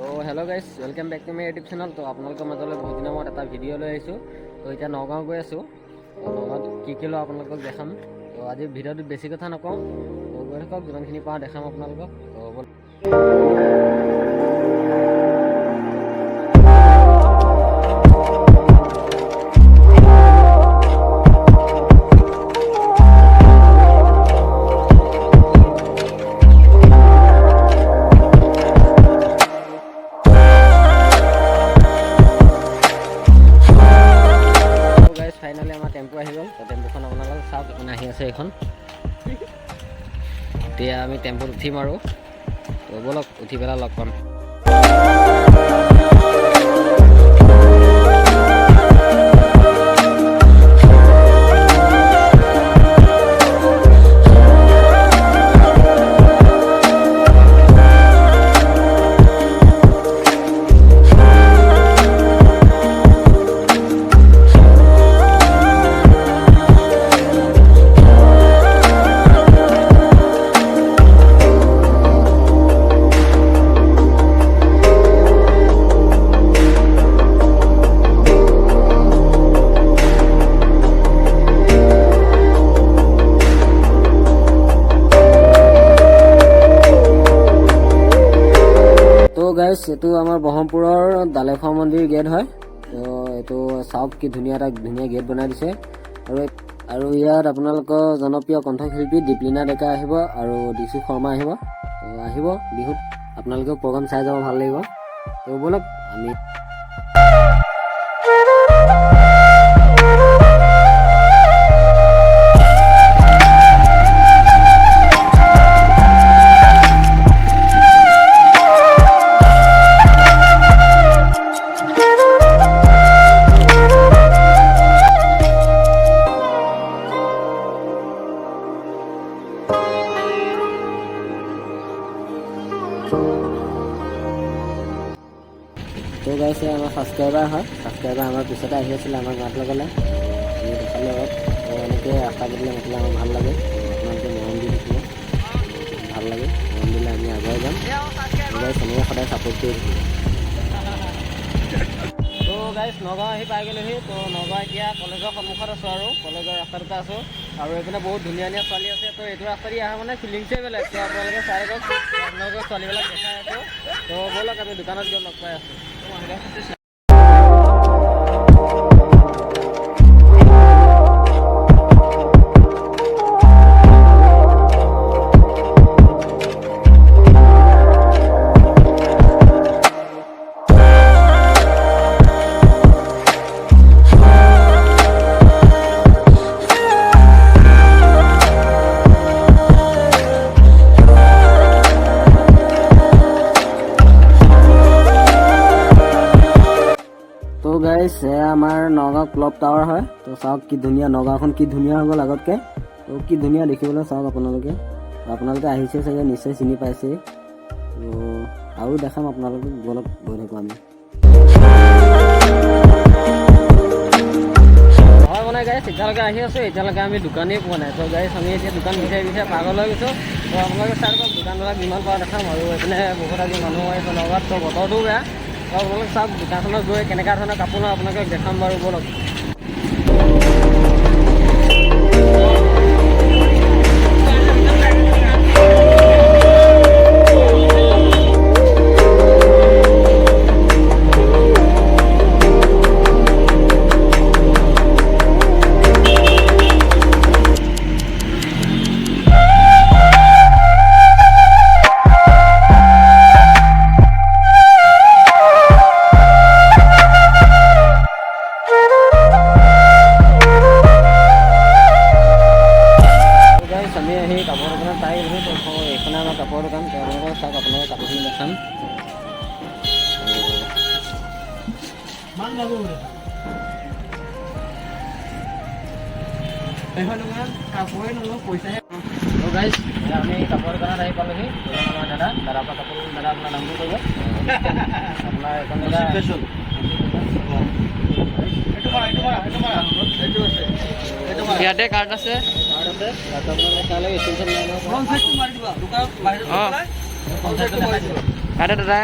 তো hello' guys, welcome back to my YouTube channel. তো আপোনালোকৰ মাজলৈ বহুত দিনৰ মূৰত এটা ভিডিঅ' লৈ আহিছোঁ। তো এতিয়া নগাঁও গৈ আছোঁ। তো নগাঁৱত কি লওঁ আপোনালোকক দেখাম। তো আজি ভিডিঅ'টোত বেছি কথা নকওঁ, তো গৈ থাকক, যিমানখিনি পাওঁ দেখাম আপোনালোকক। তো ফাইনেলি আমাৰ টেম্পু আহি গ'ল। তো টেম্পুখন আপোনালোকে চাওক, এখন আহি আছে এইখন। এতিয়া আমি টেম্পুত উঠিম আৰু তো ব'লক, উঠি পেলাই লগ পাম। তো গাইজ, এইটো আমাৰ ব্ৰহ্মপুৰৰ দালেখোৱা মন্দিৰ গেট হয়। তো এইটো চাওক, কি ধুনীয়া এটা গেট বনাই দিছে। আৰু ইয়াত আপোনালোকৰ জনপ্ৰিয় কণ্ঠশিল্পী দীপলিনা ডেকা আহিব আৰু দিশু শৰ্মা আহিব। তো আহিব বিহুত, আপোনালোকেও প্ৰগ্ৰাম চাই যাব, ভাল লাগিব। তো ব'লক আমি তো গাইছে আমাৰ ছাবস্ক্ৰাইবাৰ হয়। ছাবস্ক্ৰাইবাৰ আমাৰ পিছতে আহি আছিলে, আমাক মাত লগালে, আমি দেখালে অলপ। তো এনেকৈ ৰাস্তা পদূলি মাতিলে আমাৰ ভাল লাগে। আপোনালোকে মৰম দি থাকিব, ভাল লাগে। মৰম দিলে আমি আগুৱাই যাম। গাইছ এনেকৈ সদায় ছাপোৰ্ট কৰি থাকিব। তো গাইছ, নগাঁও আহি পাই গ'লোহি। তো নগাঁও এতিয়া কলেজৰ সন্মুখত আছোঁ আৰু কলেজৰ ৰাস্তাটোতে আছোঁ। আৰু এইপিনে বহুত ধুনীয়া ধুনীয়া ছোৱালী আছে। তো এইটো ৰাস্তা দি অহা মানে ফিলিংছেই বেলেগ। তো আপোনালোকে চাই থাকক, আপোনালোকৰ ছোৱালীবিলাক দেখাই আছোঁ। তো ব'লক, আমি দোকানত গৈ লগ পাই আছোঁ। তো গাইছ, এয়া আমাৰ নগাঁও ক্লক টাৱাৰ হয়। তো চাওক, কি ধুনীয়া, নগাঁওখন কি ধুনীয়া হৈ গ'ল আগতকৈ। তো কি ধুনীয়া দেখিবলৈ, চাওক আপোনালোকে আহিছে চাগে, নিশ্চয় চিনি পাইছে। তো আৰু দেখাম আপোনালোকে, বলক গৈ থাকোঁ আমি। হয় মানে গাইছ, এতিয়ালৈকে আহি আছোঁ, এতিয়ালৈকে আমি দোকানেই পোৱা নাই। তো গাইছ, আমি এতিয়া দোকান বিচাৰি পাগল হৈ গৈছোঁ। তো আপোনালোকে চাই থাকক, দোকানবিলাক যিমান পাওঁ দেখাম। আৰু এইপিনে বহুত আজি মানুহ আহিছে নগাঁৱত। তো বতৰটোও বেয়া। তো আপোনালোকে চাওক, দোকানখনত গৈ কেনেকুৱা ধৰণৰ কাপোৰ লওঁ আপোনালোকক দেখাম বাৰু, ব'লক। আমি আহি কাপোৰ দোকানত পাই গ'লোঁ। তো এইখনে আমাৰ কাপোৰৰ দোকান। তেওঁলোকৰ চাওক, আপোনালোকৰ কাপোৰখিনি দেখাম। তো গাইছ, আমি কাপোৰ দোকানত আহি পালোহি। আমাৰ দাদাৰ পৰা কাপোৰ, দাদা আপোনাৰ নামটো কৰিব। আপোনাৰ এখন দাদা ইয়াতে কাৰ্ড আছে, কাৰ্ড দাদা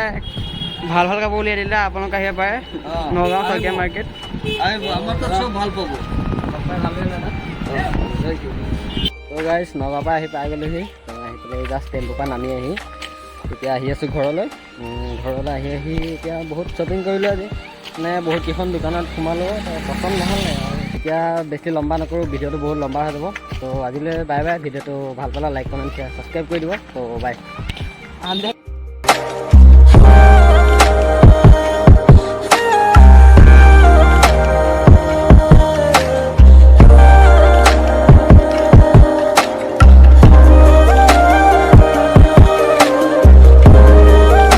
ভাল ভাল কাপোৰ উলিয়াই দিলে আপোনালোক আহিব পাৰে নগাঁও শইকীয়া মাৰ্কেট আমাৰ তাত চব ভাল পাব। তো গাইজ নগাঁৱৰ পৰা আহি পাই গ'লোহি। তো আহি পেলাই জাষ্ট টেম্পুৰ পৰা নামি আহি এতিয়া আহি আছোঁ ঘৰলৈ। ঘৰলৈ আহি এতিয়া বহুত শ্বপিং কৰিলোঁ আজি, মানে বহুত কেইখন দোকানত সোমালোঁ, পচন্দ নহ'লে আৰু এতিয়া বেছি লম্বা নকৰোঁ, ভিডিঅ'টো বহুত লম্বা হৈ যাব। তো আজিলৈ বাই বাই। ভিডিঅ'টো ভাল পালে লাইক কমেণ্ট শ্বেয়াৰ ছাবস্ক্ৰাইব কৰি দিব। তো বাই।